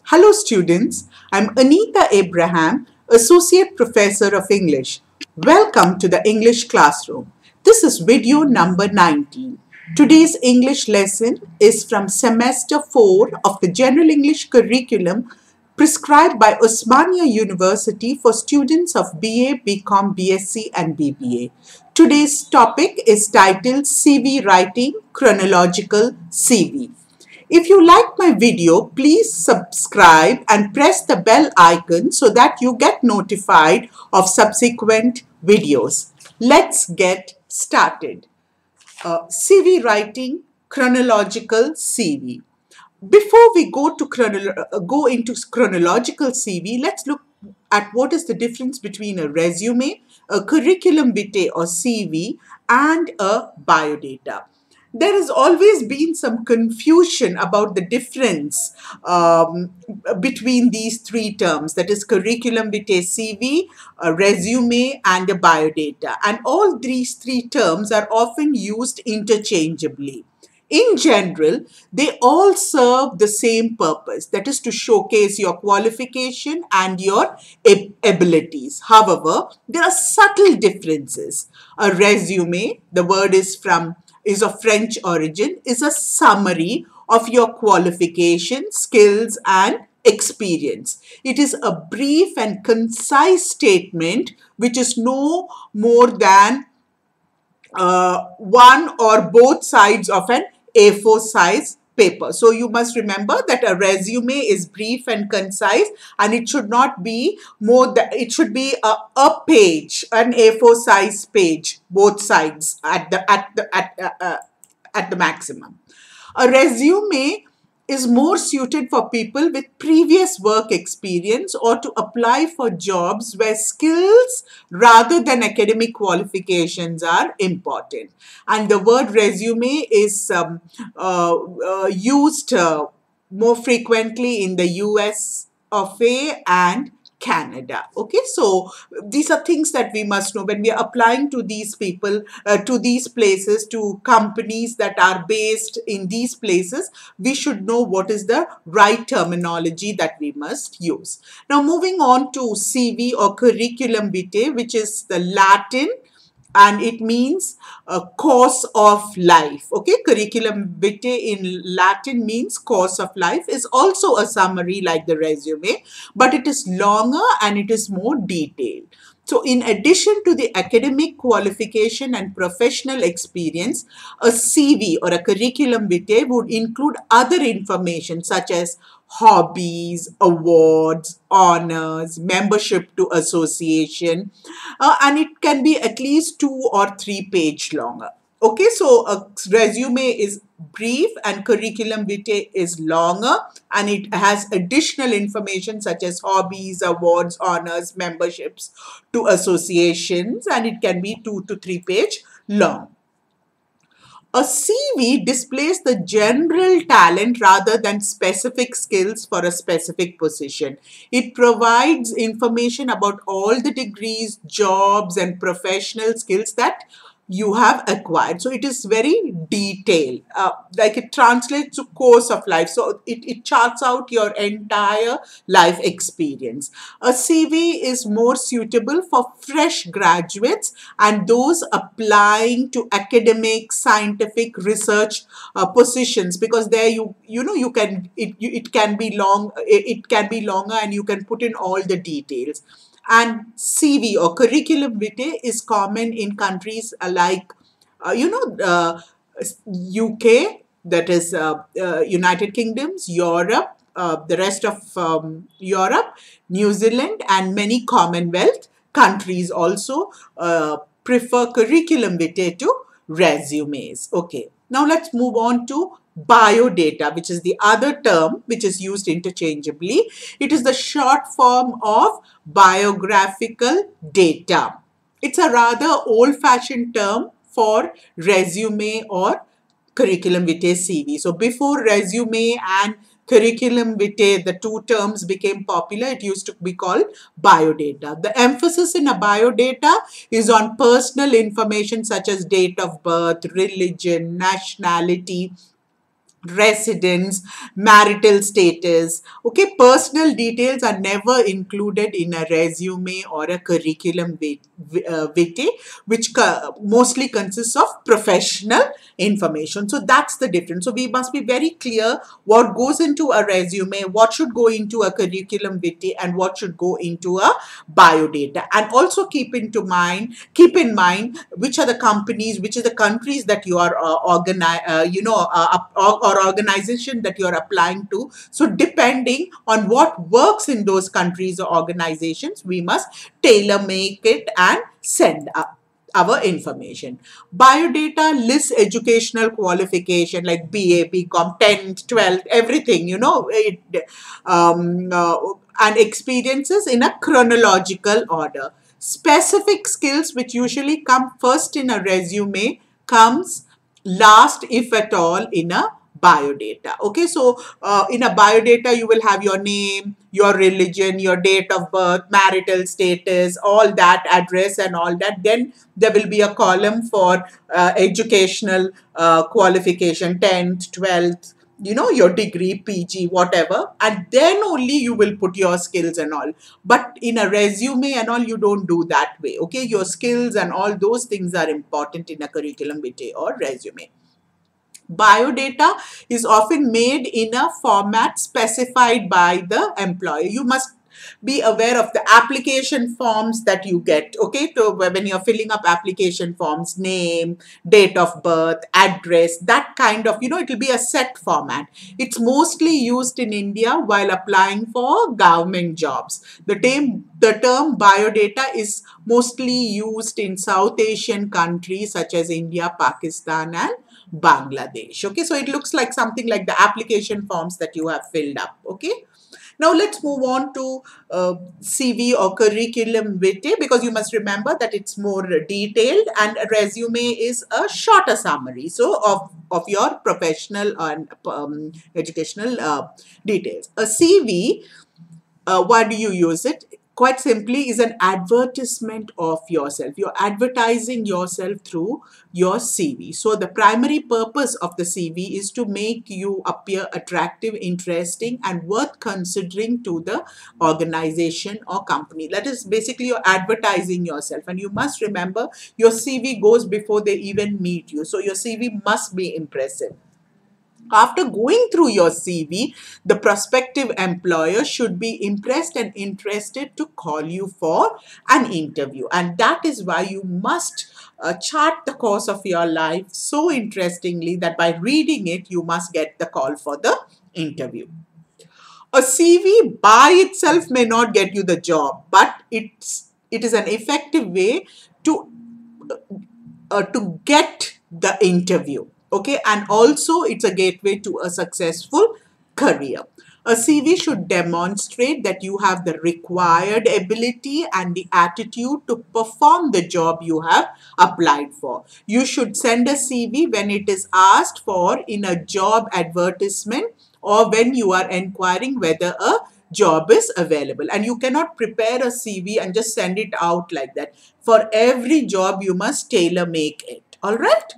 Hello students, I'm Anita Abraham, Associate Professor of English. Welcome to the English classroom. This is video number 19. Today's English lesson is from semester 4 of the General English curriculum prescribed by Osmania University for students of BA, BCom, BSc and BBA. Today's topic is titled CV Writing, Chronological CV. If you like my video, please subscribe and press the bell icon so that you get notified of subsequent videos. Let's get started. CV writing, chronological CV. Before we go into chronological CV, let's look at what is the difference between a resume, a curriculum vitae or CV, and a biodata. There has always been some confusion about the difference between these three terms, that is curriculum vitae CV, a resume and a biodata. And all these three terms are often used interchangeably. In general, they all serve the same purpose, that is to showcase your qualification and your abilities. However, there are subtle differences. A resume, the word is of French origin, is a summary of your qualifications, skills and experience. It is a brief and concise statement which is no more than one or both sides of an A4 size paper. So you must remember that a resume is brief and concise, and it should not be more than, it should be a page, an A4 size page, both sides at the maximum. A resume is more suited for people with previous work experience or to apply for jobs where skills rather than academic qualifications are important. And the word resume is used more frequently in the US of A and Canada. Okay, so these are things that we must know when we are applying to these people, to these places, to companies that are based in these places. We should know what is the right terminology that we must use. Now, moving on to CV or curriculum vitae, which is the Latin, and it means a course of life. Okay, curriculum vitae in Latin means course of life, is also a summary like the resume, but it is longer and it is more detailed. So in addition to the academic qualification and professional experience, a CV or a curriculum vitae would include other information such as hobbies, awards, honors, membership to association, and it can be at least 2 or 3 page longer. Okay, so a resume is brief and curriculum vitae is longer, and it has additional information such as hobbies, awards, honors, memberships to associations, and it can be 2 to 3 page long. A CV displays the general talent rather than specific skills for a specific position. It provides information about all the degrees, jobs, and professional skills that you have acquired. So it is very detailed, like it translates to course of life. So it charts out your entire life experience. A CV is more suitable for fresh graduates and those applying to academic, scientific research positions, because there you can it can be long, it can be longer, and you can put in all the details. And CV or curriculum vitae is common in countries like, UK, that is United Kingdoms, Europe, the rest of Europe, New Zealand, and many Commonwealth countries also prefer curriculum vitae to resumes. Okay, now let's move on to biodata, which is the other term which is used interchangeably. It is the short form of biographical data. It's a rather old-fashioned term for resume or curriculum vitae CV. So before resume and curriculum vitae, the two terms became popular, it used to be called biodata. The emphasis in a biodata is on personal information such as date of birth, religion, nationality, residence, marital status. Okay, personal details are never included in a resume or a curriculum vitae, which mostly consists of professional information. So that's the difference. So we must be very clear what goes into a resume, what should go into a curriculum vitae, and what should go into a biodata. And also keep in mind which are the companies, which are the countries that you are or organization that you're applying to. So depending on what works in those countries or organizations, we must tailor make it and send up our information. Biodata lists educational qualification like BA, BCom, 10th, 12th, everything, and experiences in a chronological order. Specific skills which usually come first in a resume comes last, if at all, in a biodata. Okay, so in a biodata, you will have your name, your religion, your date of birth, marital status, all that, address and all that. Then there will be a column for educational qualification, 10th, 12th, your degree, PG, whatever, and then only you will put your skills and all. But in a resume and all, you don't do that way. Okay, your skills and all those things are important in a curriculum vitae or resume. Biodata is often made in a format specified by the employer. You must be aware of the application forms that you get. Okay, so when you're filling up application forms, name, date of birth, address, that kind of, it will be a set format. It's mostly used in India while applying for government jobs. The term biodata is mostly used in South Asian countries such as India, Pakistan, and Bangladesh. Okay, so it looks like something like the application forms that you have filled up. Okay, now let's move on to CV or curriculum vitae, because you must remember that it's more detailed and a resume is a shorter summary. So of your professional and educational details. A CV, why do you use it? Quite simply, is an advertisement of yourself. You're advertising yourself through your CV. So the primary purpose of the CV is to make you appear attractive, interesting, and worth considering to the organization or company. That is basically you're advertising yourself. And you must remember, your CV goes before they even meet you. So your CV must be impressive. After going through your CV, the prospective employer should be impressed and interested to call you for an interview. And that is why you must chart the course of your life so interestingly that by reading it, you must get the call for the interview. A CV by itself may not get you the job, but it is an effective way to get the interview. Okay, and also it's a gateway to a successful career. A CV should demonstrate that you have the required ability and the attitude to perform the job you have applied for. You should send a CV when it is asked for in a job advertisement or when you are inquiring whether a job is available. And you cannot prepare a CV and just send it out like that. For every job, you must tailor make it. All right?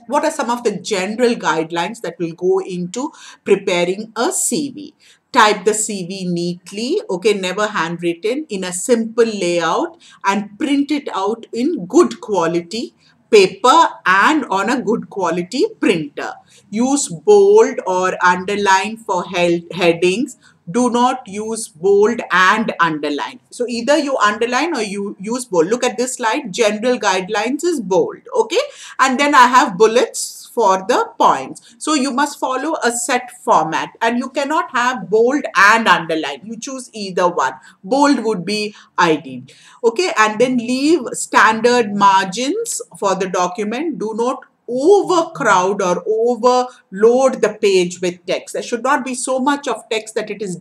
What are some of the general guidelines that will go into preparing a CV? Type the CV neatly, okay, never handwritten, in a simple layout, and print it out in good quality paper and on a good quality printer. Use bold or underline for headings. Do not use bold and underline. So either you underline or you use bold. Look at this slide. General guidelines is bold. Okay. And then I have bullets for the points. So you must follow a set format and you cannot have bold and underline. You choose either one. Bold would be ideal. Okay. And then leave standard margins for the document. Do not overcrowd or overload the page with text. There should not be so much of text that it is,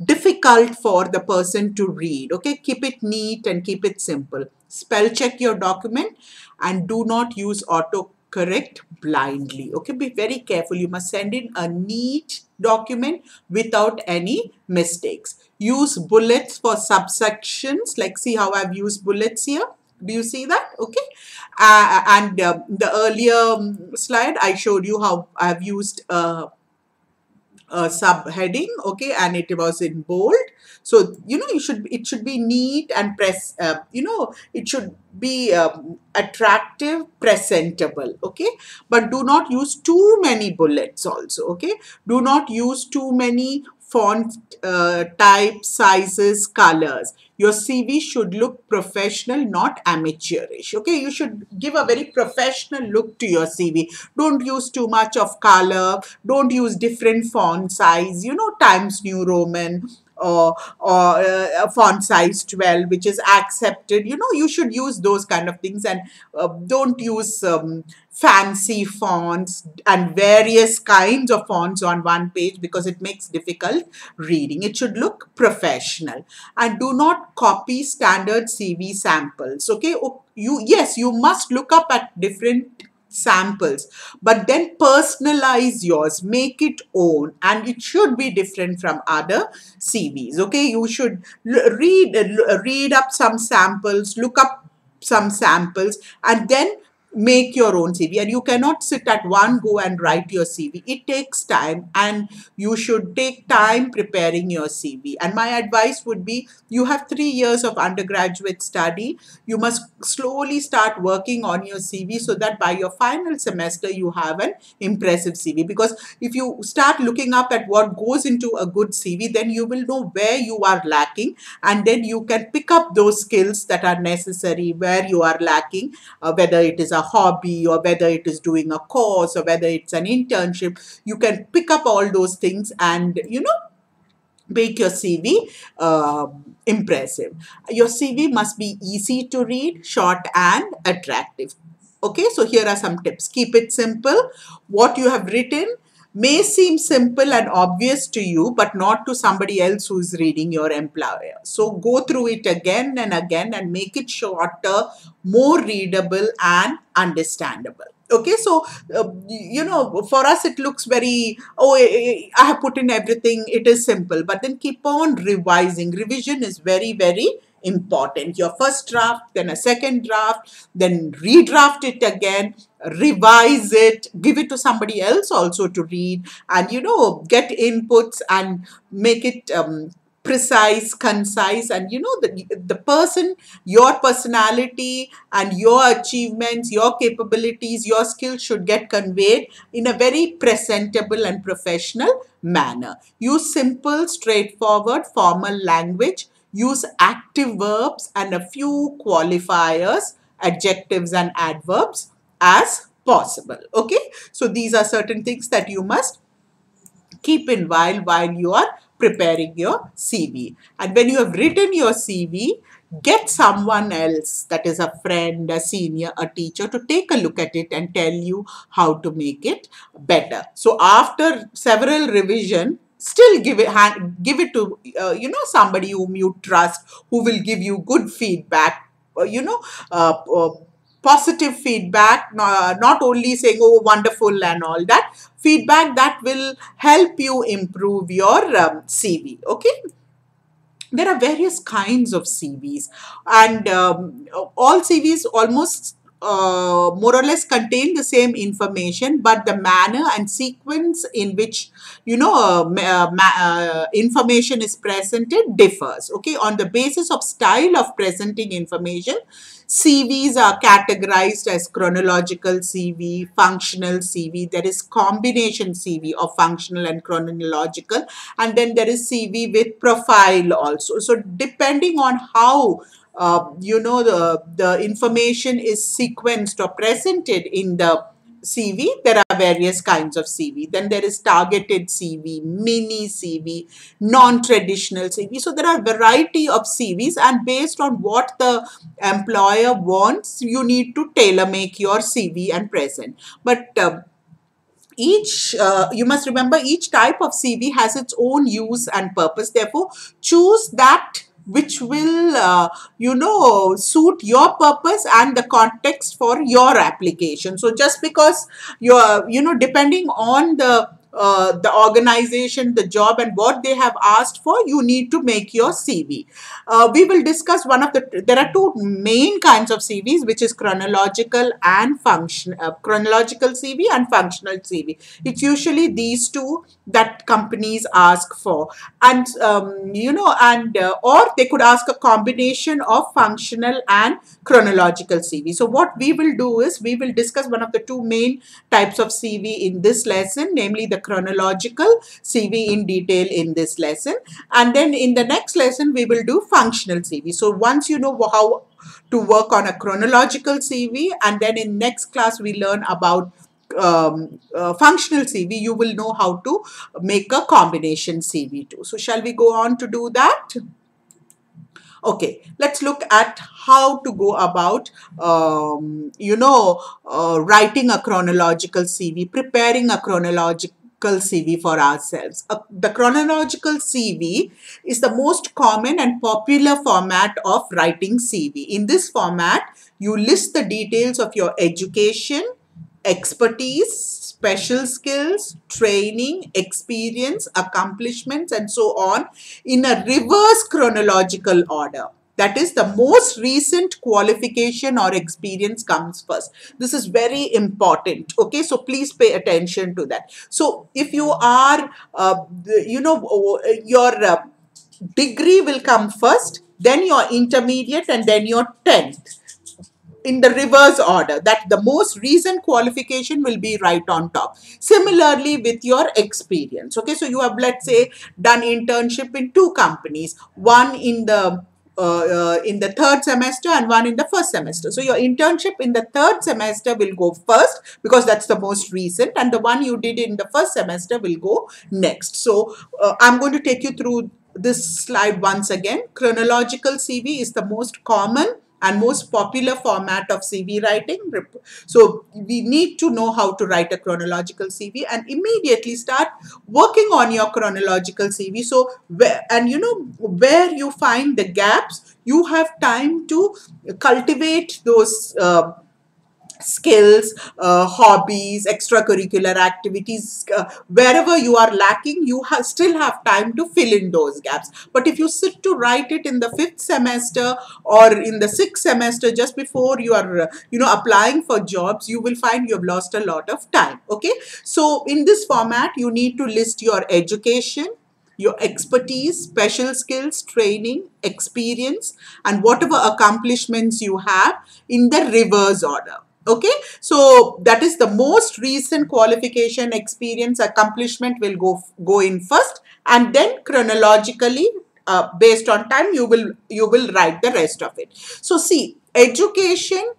difficult for the person to read. Okay, keep it neat and keep it simple. Spell check your document and do not use autocorrect blindly. Okay, be very careful. You must send in a neat document without any mistakes. Use bullets for subsections. Like, see how I've used bullets here. Do you see that? Okay. And the earlier slide, I showed you how I've used subheading, okay, and it was in bold. So it should be neat and it should be attractive, presentable, okay. But do not use too many bullets also, okay. Do not use too many font type, sizes, colors. Your CV should look professional, not amateurish. Okay, you should give a very professional look to your CV. Don't use too much of color. Don't use different font size. Times New Roman or font size 12, which is accepted. You should use those kind of things, and don't use fancy fonts and various kinds of fonts on one page, because it makes difficult reading. It should look professional. And do not copy standard CV samples. Okay, yes, you must look up at different samples, but then personalize yours, make it own, and it should be different from other CVs. Okay, you should read up some samples, look up some samples, and then make your own CV. And you cannot sit at one go and write your CV. It takes time, and you should take time preparing your CV. And my advice would be, you have 3 years of undergraduate study. You must slowly start working on your CV, so that by your final semester you have an impressive CV. Because if you start looking up at what goes into a good CV, then you will know where you are lacking, and then you can pick up those skills that are necessary where you are lacking, whether it is a hobby, or whether it is doing a course, or whether it's an internship. You can pick up all those things and make your CV impressive. Your CV must be easy to read, short, and attractive. Okay, so here are some tips. Keep it simple. What you have written may seem simple and obvious to you, but not to somebody else who is reading, your employer. So go through it again and again and make it shorter, more readable, and understandable. Okay, so for us it looks very, I have put in everything, it is simple. But then keep on revising. Revision is very, very important. Your first draft, then a second draft, then redraft it again, revise it, give it to somebody else also to read, and get inputs and make it precise, concise, and the person, your personality and your achievements, your capabilities, your skills should get conveyed in a very presentable and professional manner. Use simple, straightforward, formal language. Use active verbs and a few qualifiers, adjectives and adverbs as possible. Okay, so these are certain things that you must keep in while you are preparing your CV. And when you have written your CV, get someone else, that is a friend, a senior, a teacher, to take a look at it and tell you how to make it better. So after several revision, still give it to somebody whom you trust, who will give you good feedback, positive feedback, not only saying, oh, wonderful and all that, feedback that will help you improve your CV. Okay. There are various kinds of CVs, and all CVs almost more or less contain the same information, but the manner and sequence in which information is presented differs. Okay, on the basis of style of presenting information, CVs are categorized as chronological CV, functional CV. There is combination CV of functional and chronological, and then there is CV with profile also. So depending on how the information is sequenced or presented in the CV, there are various kinds of CV. Then there is targeted CV, mini CV, non-traditional CV. So there are a variety of CVs, and based on what the employer wants, you need to tailor make your CV and present. But you must remember, each type of CV has its own use and purpose. Therefore, choose that which will suit your purpose and the context for your application. So just because you're depending on the the organization, the job, and what they have asked for, you need to make your CV. We will discuss there are two main kinds of CVs, which is chronological and chronological CV and functional CV. It's usually these two that companies ask for. And, or they could ask a combination of functional and chronological CV. So what we will do is we will discuss one of the two main types of CV in this lesson, namely the chronological CV in detail in this lesson. And then in the next lesson, we will do functional CV. So once you know how to work on a chronological CV, and then in next class, we learn about functional CV, you will know how to make a combination CV too. So shall we go on to do that? Okay, let's look at how to go about, writing a chronological CV, preparing a chronological CV for ourselves. The chronological CV is the most common and popular format of writing CV. In this format, you list the details of your education, expertise, special skills, training, experience, accomplishments, and so on in a reverse chronological order. That is, the most recent qualification or experience comes first. This is very important. Okay, so please pay attention to that. So if you are, your degree will come first, then your intermediate, and then your 10th, in the reverse order, that the most recent qualification will be right on top. Similarly with your experience. Okay, so you have, let's say, done internship in two companies, one in the third semester and one in the first semester. So your internship in the third semester will go first because that's the most recent, and the one you did in the first semester will go next. So I'm going to take you through this slide once again. Chronological CV is the most common and most popular format of CV writing. So we need to know how to write a chronological CV and immediately start working on your chronological CV. So where you find the gaps, you have time to cultivate those skills, hobbies, extracurricular activities. Wherever you are lacking, you still have time to fill in those gaps. But if you sit to write it in the 5th semester or in the 6th semester, just before you are applying for jobs, you will find you have lost a lot of time. Okay, so in this format, you need to list your education, your expertise, special skills, training, experience, and whatever accomplishments you have in the reverse order. Okay, so that is the most recent qualification, experience, accomplishment will go in first, and then chronologically, based on time, you will write the rest of it. So see, education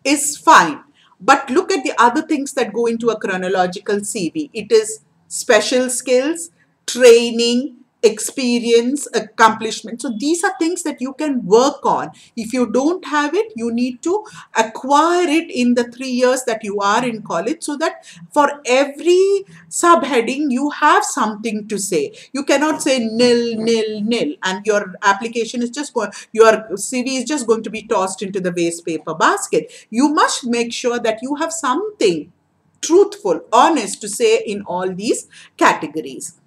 is fine, but look at the other things that go into a chronological CV. It is special skills, training, experience, accomplishment. So these are things that you can work on. If you don't have it, you need to acquire it in the 3 years that you are in college, so that for every subheading you have something to say. You cannot say nil, nil, nil, and your application is just your CV is just going to be tossed into the waste paper basket. You must make sure that you have something truthful, honest to say in all these categories.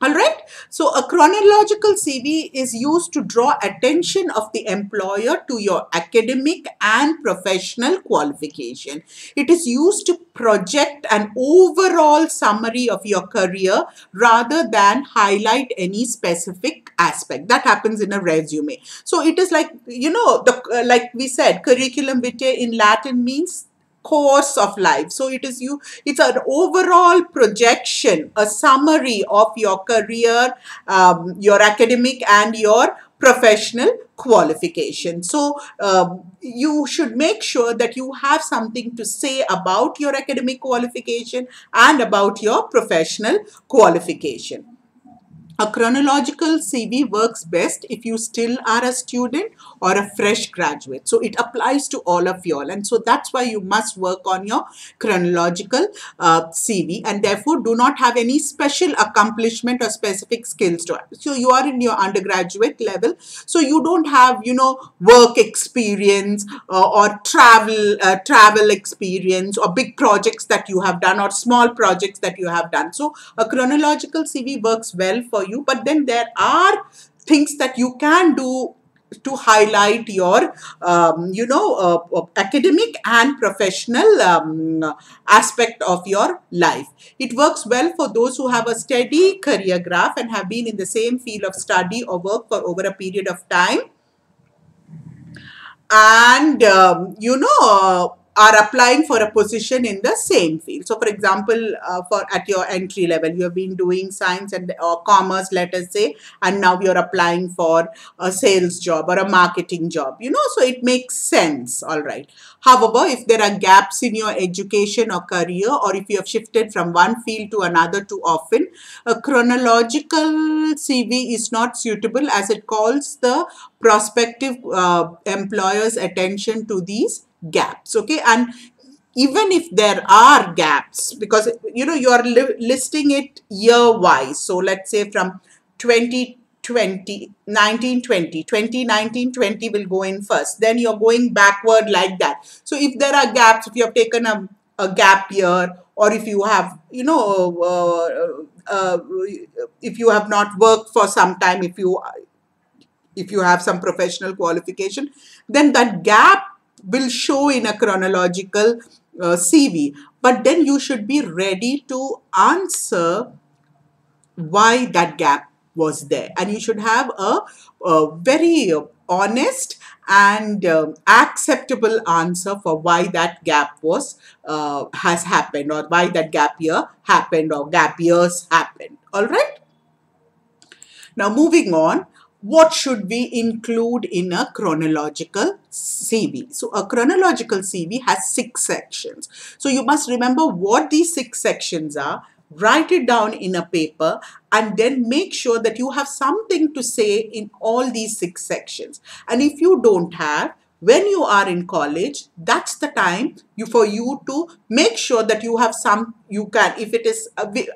All right. So a chronological CV is used to draw attention of the employer to your academic and professional qualification. It is used to project an overall summary of your career rather than highlight any specific aspect. That happens in a resume. So it is like, like we said, curriculum vitae in Latin means course of life. So it's an overall projection, a summary of your career, your academic and your professional qualification. So you should make sure that you have something to say about your academic qualification and about your professional qualification. A chronological CV works best if you still are a student or a fresh graduate. So it applies to all of you all. And so that's why you must work on your chronological CV, and therefore do not have any special accomplishment or specific skills to it. So you are in your undergraduate level. So you don't have, work experience or travel experience or big projects that you have done or small projects that you have done. So a chronological CV works well for you, but then there are things that you can do to highlight your academic and professional aspect of your life. It works well for those who have a steady career graph and have been in the same field of study or work for over a period of time, and are applying for a position in the same field. So for example, for at your entry level, you have been doing science and or commerce, let us say, and now you're applying for a sales job or a marketing job, so it makes sense. All right. However, if there are gaps in your education or career, or if you have shifted from one field to another too often, a chronological CV is not suitable, as it calls the prospective employer's attention to these gaps. Okay. And even if there are gaps, because you are listing it year wise, so let's say from 2020 19 20 2019 20 will go in first, then you're going backward like that. So if there are gaps, if you have taken a gap year, or if you have if you have not worked for some time, if you have some professional qualification, then that gap will show in a chronological CV. But then you should be ready to answer why that gap was there. And you should have a very honest and acceptable answer for why that gap has happened, or why that gap year happened, or gap years happened. All right. Now, moving on, what should we include in a chronological CV? So, a chronological CV has 6 sections. So, you must remember what these 6 sections are, write it down in a paper, and then make sure that you have something to say in all these 6 sections. And if you don't have, when you are in college, that's the time for you to make sure that you have some, you can, if it is,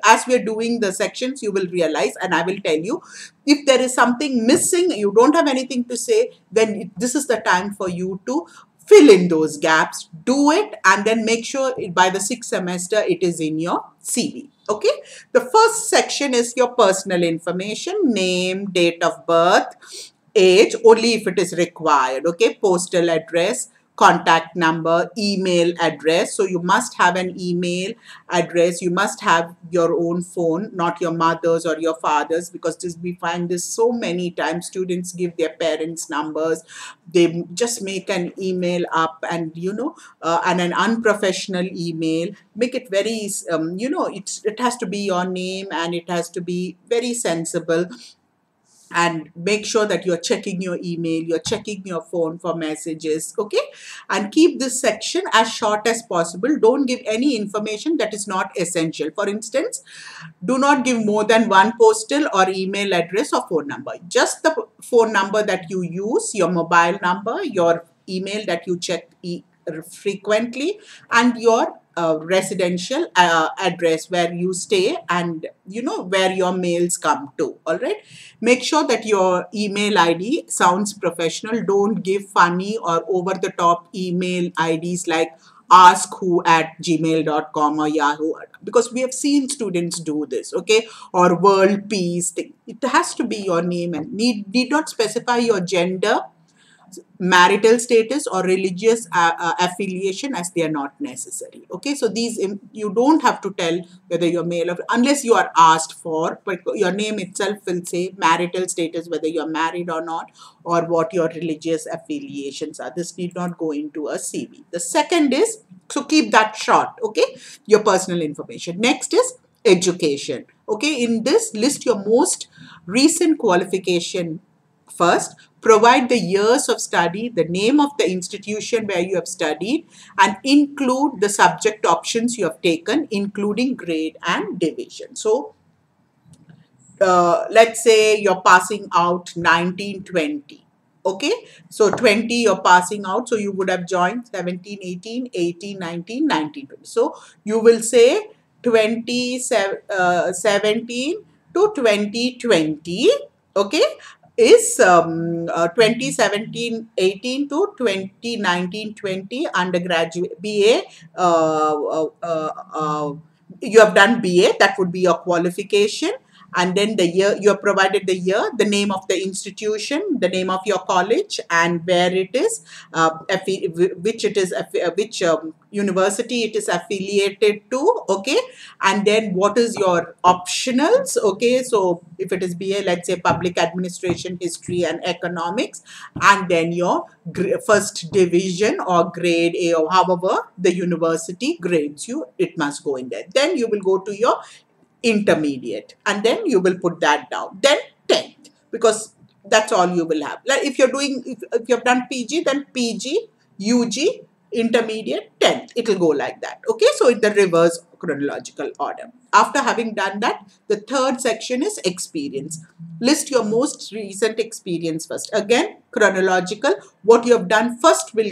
as we're doing the sections, you will realize, and I will tell you, if there is something missing, you don't have anything to say, then this is the time for you to fill in those gaps, do it, and then make sure by the 6th semester it is in your CV. Okay. The first section is your personal information, name, date of birth, age, only if it is required. Okay. Postal address, contact number, email address. So you must have an email address. You must have your own phone, not your mother's or your father's, because we find this so many times. Students give their parents' numbers. They just make an email up, and and an unprofessional email. Make it very, it has to be your name, and it has to be very sensible. And make sure that you're checking your email, you're checking your phone for messages. Okay. And keep this section as short as possible. Don't give any information that is not essential. For instance, do not give more than one postal or email address or phone number. Just the phone number that you use, your mobile number, your email that you check frequently, and your residential address where you stay, and where your mails come to. All right. Make sure that your email ID sounds professional. Don't give funny or over the top email IDs like askwho@gmail.com or Yahoo, because we have seen students do this. Okay. Or world peace thing. It has to be your name, and need not specify your gender, marital status, or religious affiliation, as they are not necessary. Okay. So these, you don't have to tell whether you're male or, unless you are asked for, but your name itself will say marital status, whether you're married or not, or what your religious affiliations are. This need not go into a CV. The second is, so keep that short. Okay. Your personal information. Next is education. Okay. In this, list your most recent qualification first. Provide the years of study, the name of the institution where you have studied, and include the subject options you have taken, including grade and division. So let's say you're passing out 1920. Okay, so 20 you're passing out, so you would have joined 17, 18, 18, 19, 19, 20. So you will say 17 to 2020. Okay, is 2017 18 to 2019 20 undergraduate BA. You have done BA, that would be your qualification. And then the year, you have provided the year, the name of the institution, the name of your college, and where it is, which it is, which university it is affiliated to. Okay, and then what is your optionals. Okay, so if it is BA, let's say public administration, history and economics, and then your first division or grade A, or however the university grades you, it must go in there. Then you will go to your intermediate, and then you will put that down, then 10th, because that's all you will have. Like if you're doing, if you've done PG, then PG, UG, intermediate, 10th, it will go like that. Okay, so in the reverse chronological order. After having done that, the third section is experience. List your most recent experience first. Again, chronological. What you have done first will,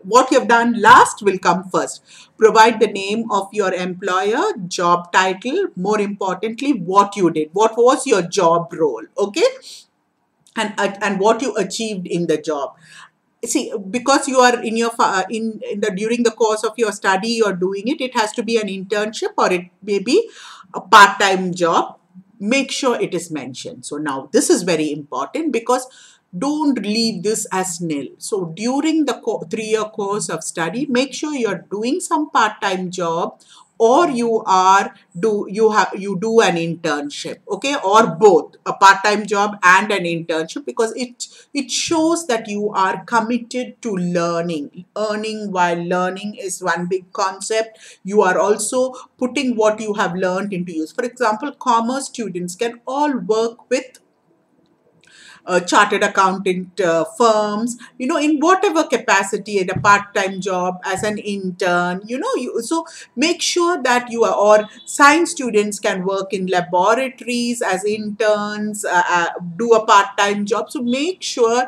what you have done last will come first. Provide the name of your employer, job title, more importantly, what you did. What was your job role? Okay, and what you achieved in the job. See, because you are in your in the during the course of your study you are doing it, it has to be an internship or it may be a part-time job. Make sure it is mentioned. So now this is very important, because don't leave this as nil. So during the 3-year course of study, make sure you're doing some part-time job, or you do an internship. Okay, or both, a part-time job and an internship, because it shows that you are committed to learning. Earning while learning is one big concept. You are also putting what you have learned into use. For example, commerce students can all work with chartered accountant firms, in whatever capacity, in a part-time job, as an intern, so make sure that you are, or science students can work in laboratories as interns, do a part-time job. So make sure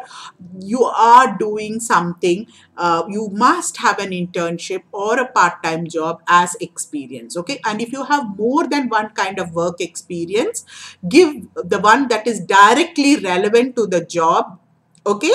you are doing something. You must have an internship or a part-time job as experience. Okay, and if you have more than one kind of work experience, give the one that is directly relevant to the job, okay,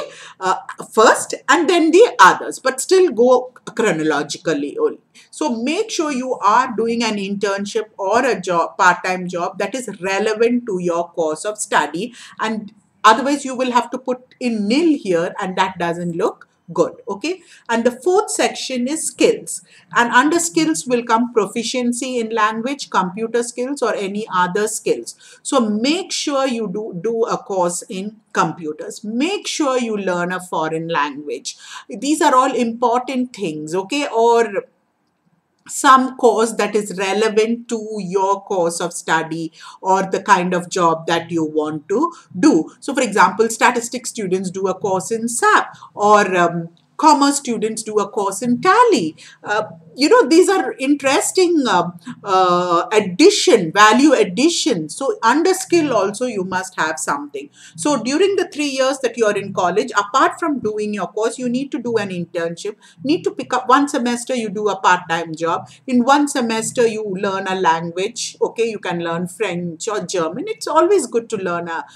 first, and then the others, but still go chronologically only. So make sure you are doing an internship or a job, part-time job, that is relevant to your course of study, and otherwise you will have to put in nil here, and that doesn't look good. Okay, and the fourth section is skills, and under skills will come proficiency in language, computer skills, or any other skills. So make sure you do a course in computers. Make sure you learn a foreign language. These are all important things. Okay, or some course that is relevant to your course of study or the kind of job that you want to do. So for example, statistics students do a course in SAP, or commerce students do a course in Tally. These are interesting value addition. So under skill also you must have something. So during the 3 years that you are in college, apart from doing your course, you need to do an internship, need to pick up one semester, you do a part-time job. In one semester, you learn a language. Okay, you can learn French or German. It's always good to learn a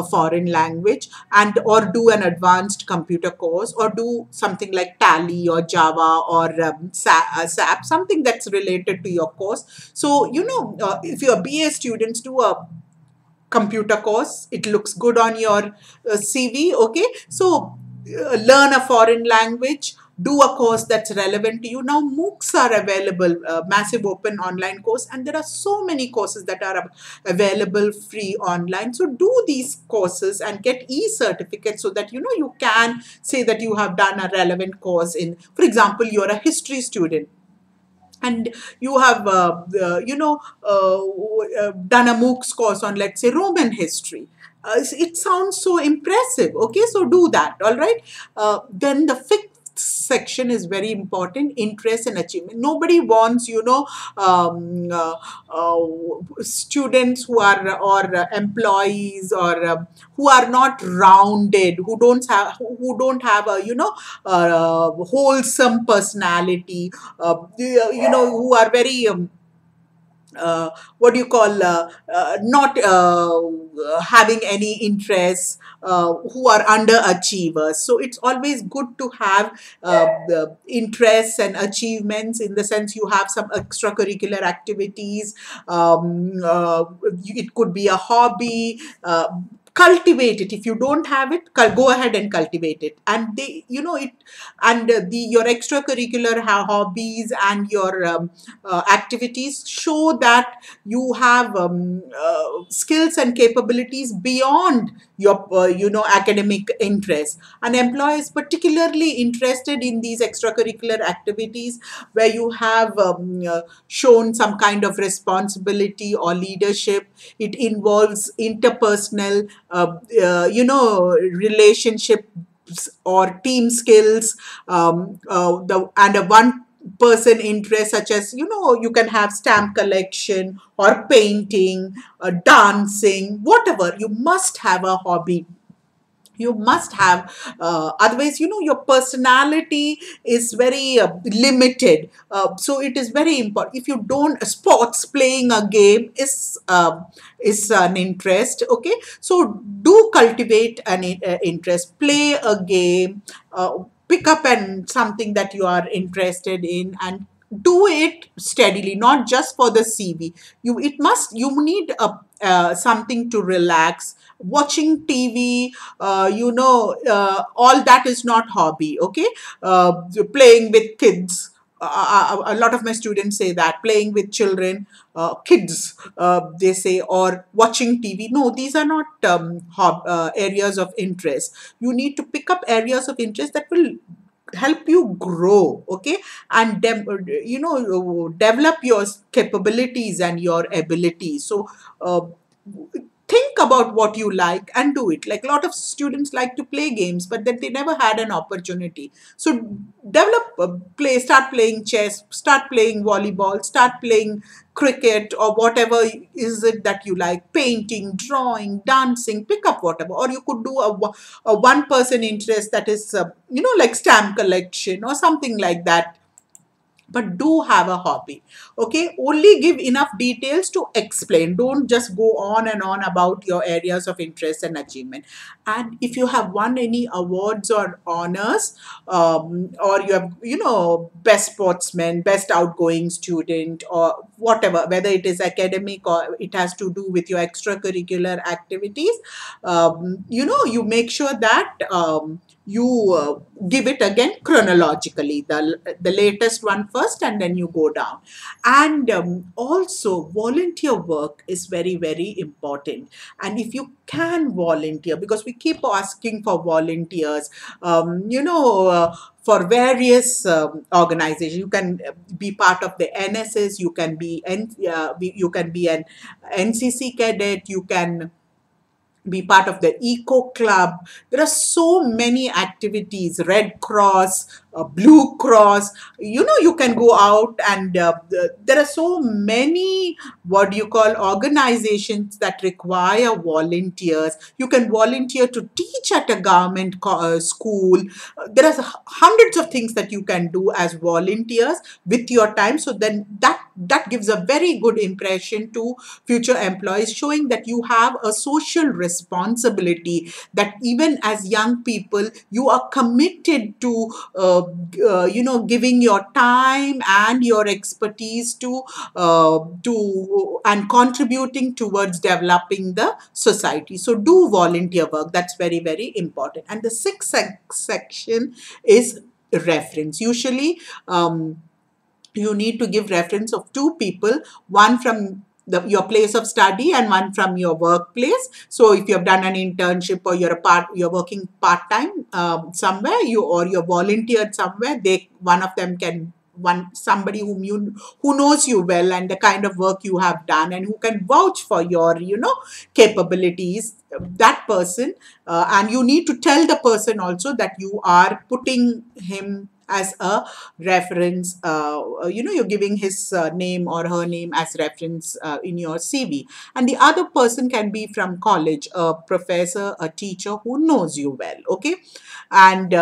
foreign language, and or do an advanced computer course, or do something like Tally or Java or SAP, something that's related to your course. So, if your BA students do a computer course, it looks good on your CV. Okay, so learn a foreign language, do a course that's relevant to you. Now MOOCs are available, massive open online course, and there are so many courses that are available free online. So do these courses and get e-certificates, so that you can say that you have done a relevant course in, for example, you're a history student and you have done a MOOCs course on, let's say, Roman history. It sounds so impressive. Okay, so do that. All right. Then the fifth section is very important: interest and achievement. Nobody wants, um, uh, students who are, or employees, or who are not rounded, who don't have a, wholesome personality, who are very what do you call, not having any interest, who are underachievers. So it's always good to have the interests and achievements, in the sense you have some extracurricular activities. It could be a hobby. Cultivate it. If you don't have it, go ahead and cultivate it. And they, it, and the your extracurricular hobbies and your activities show that you have skills and capabilities beyond your academic interests. An employer is particularly interested in these extracurricular activities where you have shown some kind of responsibility or leadership. It involves interpersonal relationship or team skills, and a one person interest, such as, you can have stamp collection or painting, dancing, whatever. You must have a hobby. You must have, otherwise, your personality is very limited. So it is very important. If you don't, sports, playing a game is an interest. Okay, so do cultivate an interest, play a game, pick up and something that you are interested in, and do it steadily, not just for the CV. You need something to relax. Watching TV, all that is not hobby. Okay, playing with kids. A lot of my students say that playing with children, kids, they say, or watching TV. No, these are not areas of interest. You need to pick up areas of interest that will help you grow. Okay, and develop your capabilities and your abilities. So think about what you like and do it. Like, a lot of students like to play games, but then they never had an opportunity. So develop, start playing chess, start playing volleyball, start playing cricket, or whatever is it that you like, painting, drawing, dancing. Pick up whatever. Or you could do a one person interest, that is like stamp collection or something like that. But do have a hobby. Okay, only give enough details to explain. Don't just go on and on about your areas of interest and achievement. And if you have won any awards or honors, or you have, best sportsman, best outgoing student, or whatever, whether it is academic or it has to do with your extracurricular activities, you make sure that you give it again chronologically, the latest one first, and then you go down. And also, volunteer work is very, very important. And if you can volunteer, because we keep asking for volunteers, for various organizations. You can be part of the NSS, you can be you can be an NCC cadet, you can be part of the eco club. There are so many activities. Red Cross, Blue Cross. You can go out, and there are so many, what do you call, organizations that require volunteers. You can volunteer to teach at a government school. There are hundreds of things that you can do as volunteers with your time. So then that gives a very good impression to future employees, showing that you have a social responsibility, that even as young people, you are committed to giving your time and your expertise to and contributing towards developing the society. So do volunteer work. That's very, very important. And the sixth section is reference. Usually you need to give reference of two people, one from your place of study and one from your workplace. So if you have done an internship, or you're working part-time somewhere, or you're volunteered somewhere, one of them can somebody who knows you well and the kind of work you have done and who can vouch for your capabilities, that person. And you need to tell the person also that you are putting him as a reference. You're giving his name or her name as reference in your CV. And the other person can be from college, a professor, a teacher who knows you well. Okay. And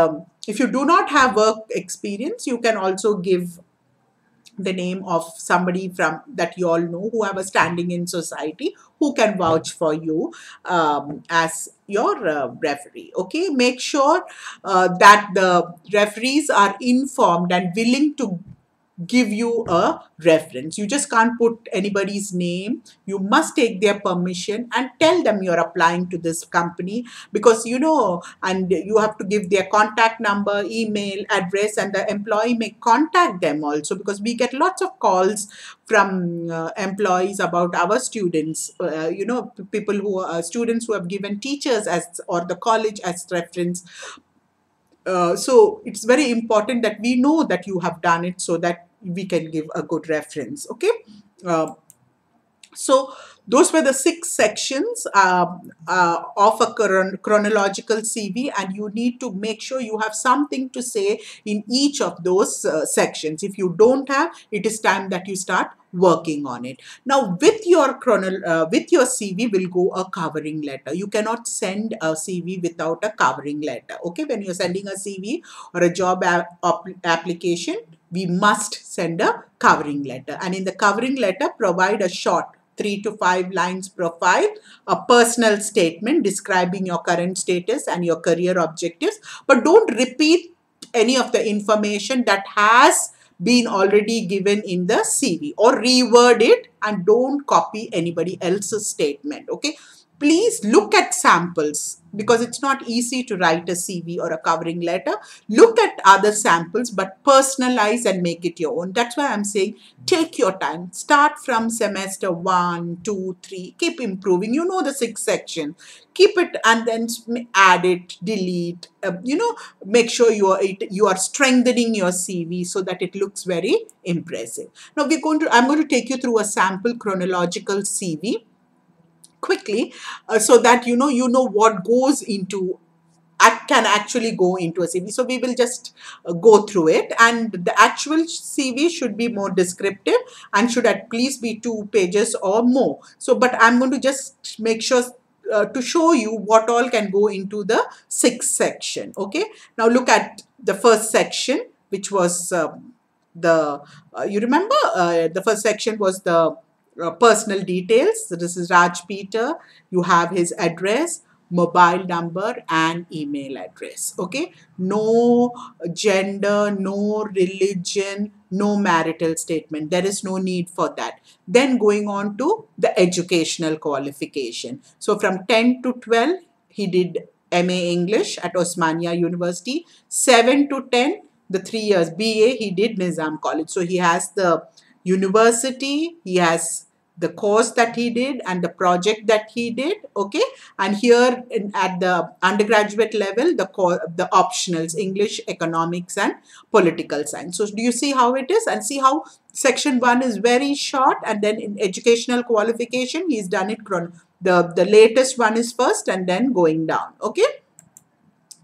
if you do not have work experience, you can also give the name of somebody from that you all know who have a standing in society, who can vouch for you as your referee. Okay, make sure that the referees are informed and willing to give you a reference. You just can't put anybody's name. You must take their permission and tell them you're applying to this company, because and you have to give their contact number, email address, and the employee may contact them also, because we get lots of calls from employees about our students, people who are students who have given teachers as or the college as reference. So it's very important that we know that you have done it, so that we can give a good reference. Okay. Uh, so those were the 6 sections of a chronological CV, and you need to make sure you have something to say in each of those sections. If you don't have, it is time that you start working on it. Now, with your CV will go a covering letter. You cannot send a CV without a covering letter. Okay, when you're sending a CV or a job application, we must send a covering letter. And in the covering letter, provide a short 3 to 5 lines profile, a personal statement describing your current status and your career objectives, but don't repeat any of the information that has been already given in the CV, or reword it, and don't copy anybody else's statement. Okay. Please look at samples, because it's not easy to write a CV or a covering letter. Look at other samples, but personalize and make it your own. That's why I'm saying take your time. Start from semester 1, 2, 3. Keep improving. You know the 6 section. Keep it and then add it, delete. Make sure you are strengthening your CV so that it looks very impressive. Now I'm going to take you through a sample chronological CV quickly, so that you know what goes into can actually go into a CV. So we will just go through it, and the actual CV should be more descriptive and should at least be 2 pages or more. So, but I'm going to just make sure to show you what all can go into the 6 section. Okay. Now look at the first section, which was the you remember the first section was the personal details. So this is Raj Peter. You have his address, mobile number, and email address. Okay. No gender, no religion, no marital statement. There is no need for that. Then going on to the educational qualification. So from 10 to 12, he did MA English at Osmania University. 7 to 10, the 3 years BA, he did Nizam College. So he has the university, he has the course that he did and the project that he did. Okay. And here at the undergraduate level, the optionals, English, economics, and political science. So do you see how it is? And see how section 1 is very short, and then in educational qualification, he's done it the latest one is first and then going down. Okay.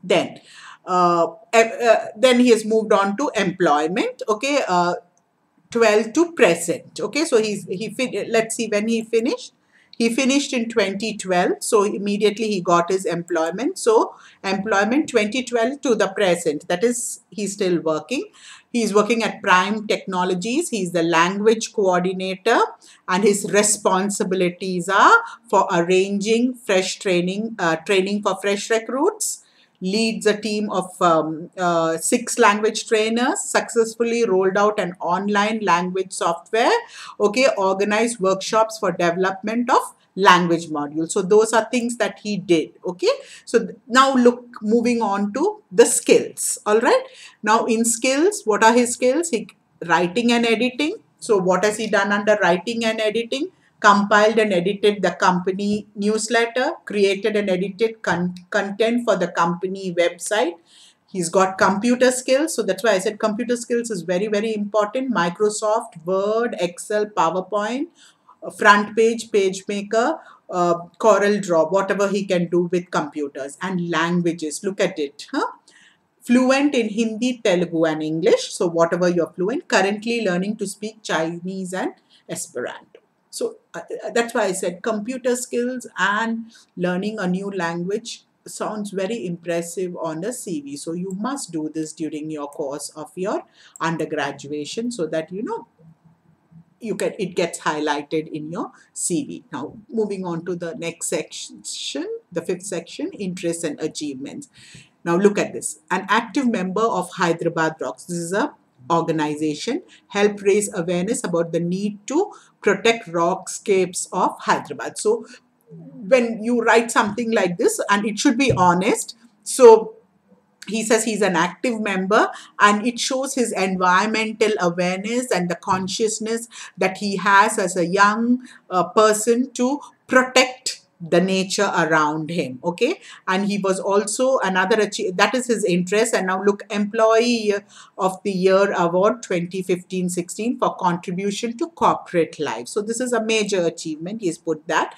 Then then he has moved on to employment. Okay. 12 to present. Okay, so let's see when he finished. He finished in 2012, so immediately he got his employment. So employment 2012 to the present, that is, he's still working. He's working at Prime Technologies. He's the language coordinator, and his responsibilities are for arranging fresh training for fresh recruits, leads a team of 6 language trainers, successfully rolled out an online language software, okay, organized workshops for development of language modules. So those are things that he did. Okay. So now moving on to the skills. All right. Now in skills, what are his skills? Writing and editing. So what has he done under writing and editing? Compiled and edited the company newsletter, created and edited content for the company website. He's got computer skills. So that's why I said computer skills is very, very important. Microsoft, Word, Excel, PowerPoint, front page, PageMaker, Corel Draw, whatever he can do with computers. And languages, look at it. Huh? Fluent in Hindi, Telugu, and English. So whatever you're fluent, currently learning to speak Chinese and Esperanto. So that's why I said computer skills and learning a new language sounds very impressive on a CV. So you must do this during your course of your undergraduation so that it gets highlighted in your CV. Now moving on to the next section, the fifth section, interests and achievements. Now look at this. An active member of Hyderabad Rocks. This is a organization help raise awareness about the need to protect rockscapes of Hyderabad. So when you write something like this, and it should be honest, so he says he's an active member and it shows his environmental awareness and the consciousness that he has as a young person to protect the nature around him. Okay, and he was also that is his interest. And now look, employee of the year award 2015-16 for contribution to corporate life. So this is a major achievement. He's put that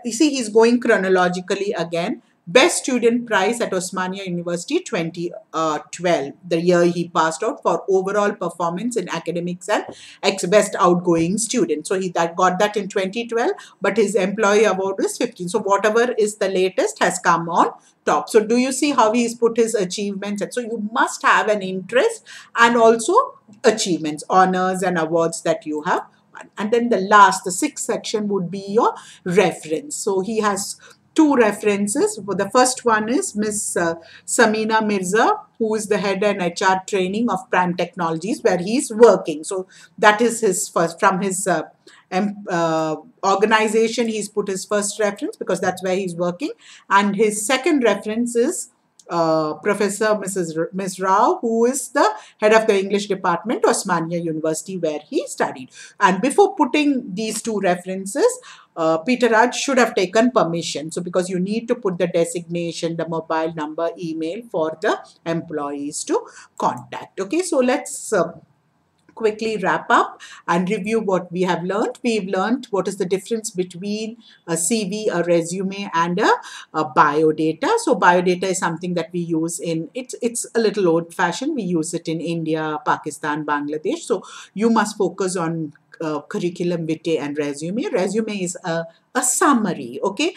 you see, he's going chronologically again. Best Student Prize at Osmania University 2012, the year he passed out, for overall performance in academics and ex-best outgoing student. So he got that in 2012, but his employee award is 15. So whatever is the latest has come on top. So do you see how he's put his achievements? So you must have an interest and also achievements, honors and awards that you have. And then the sixth section would be your reference. So he has two references. The first one is Miss Samina Mirza, who is the head and HR training of Prime Technologies, where he's working. So that is his first, from his organization, he's put his first reference because that's where he's working. And his second reference is Professor Ms. Rao, who is the head of the English department, Osmania University, where he studied. And before putting these two references, Peter Raj should have taken permission. So because you need to put the designation, the mobile number, email for the employees to contact. Okay, so let's quickly wrap up and review what we have learned. We've learned what is the difference between a CV, a resume, and a biodata. So biodata is something that we use it's a little old-fashioned. We use it in India, Pakistan, Bangladesh. So you must focus on curriculum vitae and resume. Resume is a summary, okay?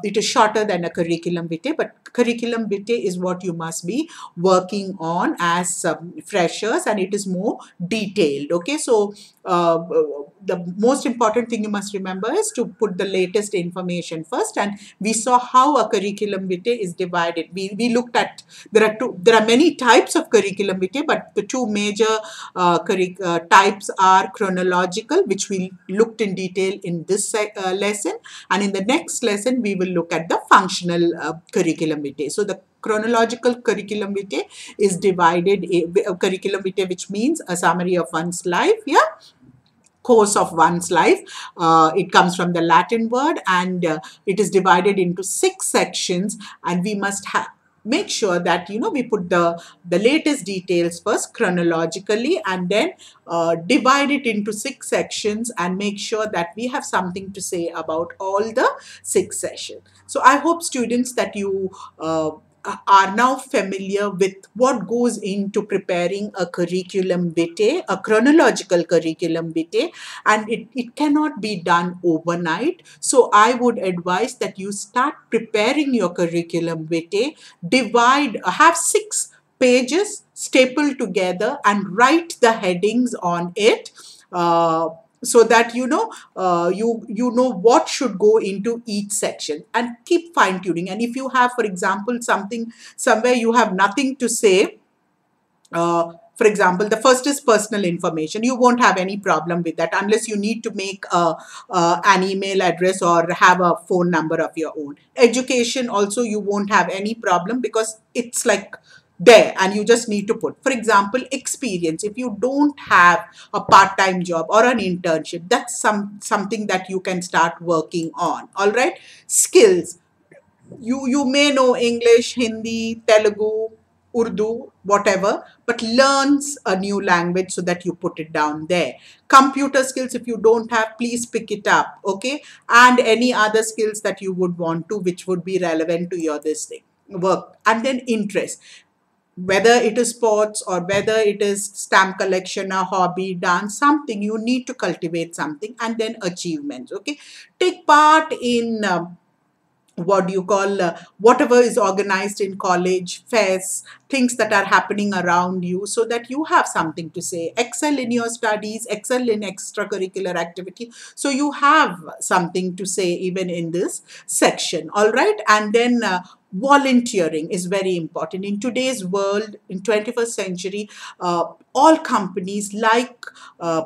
It is shorter than a curriculum vitae, but curriculum vitae is what you must be working on as freshers, and it is more detailed, okay? So the most important thing you must remember is to put the latest information first, and we saw how a curriculum vitae is divided. We looked at, there are many types of curriculum vitae, but the two major types are chronological, which we looked in detail in this lesson, and in the next lesson we will look at the functional curriculum vitae. So the chronological curriculum vitae is divided, curriculum vitae, which means a summary of one's life, course of one's life. It comes from the Latin word, and it is divided into 6 sections, and we must make sure that we put the latest details first chronologically, and then divide it into 6 sections and make sure that we have something to say about all the 6 sessions. So I hope, students, that you are now familiar with what goes into preparing a curriculum vitae, a chronological curriculum vitae, and it cannot be done overnight. So I would advise that you start preparing your curriculum vitae, have 6 pages stapled together and write the headings on it, so that you know what should go into each section, and keep fine-tuning. And if you have, for example, somewhere you have nothing to say, for example, the first is personal information. You won't have any problem with that unless you need to make an email address or have a phone number of your own. Education also, you won't have any problem because it's like there, and you just need to put, for example, experience. If you don't have a part-time job or an internship, that's something that you can start working on. All right. Skills. You may know English, Hindi, Telugu, Urdu, whatever, but learns a new language so that you put it down there. Computer skills, if you don't have, please pick it up, okay? And any other skills that you would want to, which would be relevant to your this thing, work. And then interest, whether it is sports or whether it is stamp collection, a hobby, dance, something, you need to cultivate something. And then achievements, okay? Take part in what do you call whatever is organized in college fairs, things that are happening around you, so that you have something to say. Excel in your studies, excel in extracurricular activity, so you have something to say even in this section. All right. And then volunteering is very important in today's world, in 21st century. All companies like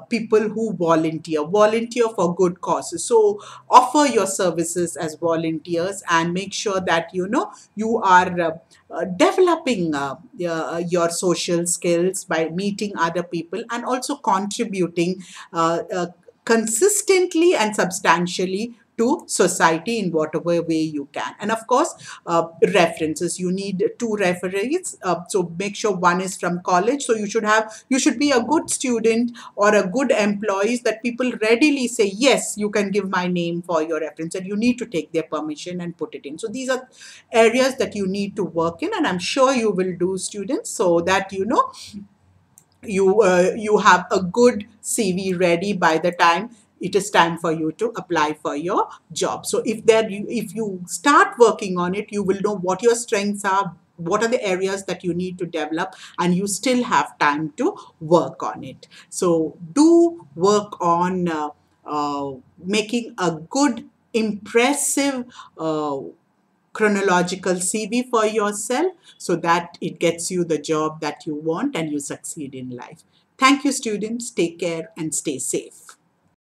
people who volunteer for good causes. So offer your services as volunteers and make sure that you are developing your social skills by meeting other people and also contributing consistently and substantially to society in whatever way you can. And of course, references, you need two referees, so make sure one is from college. So you should be a good student or a good employee that people readily say, yes, you can give my name for your reference, and you need to take their permission and put it in. So these are areas that you need to work in, and I'm sure you will do, students, so that you have a good CV ready by the time it is time for you to apply for your job. So if you start working on it, you will know what your strengths are, what are the areas that you need to develop, and you still have time to work on it. So do work on making a good, impressive chronological CV for yourself, so that it gets you the job that you want and you succeed in life. Thank you, students. Take care and stay safe.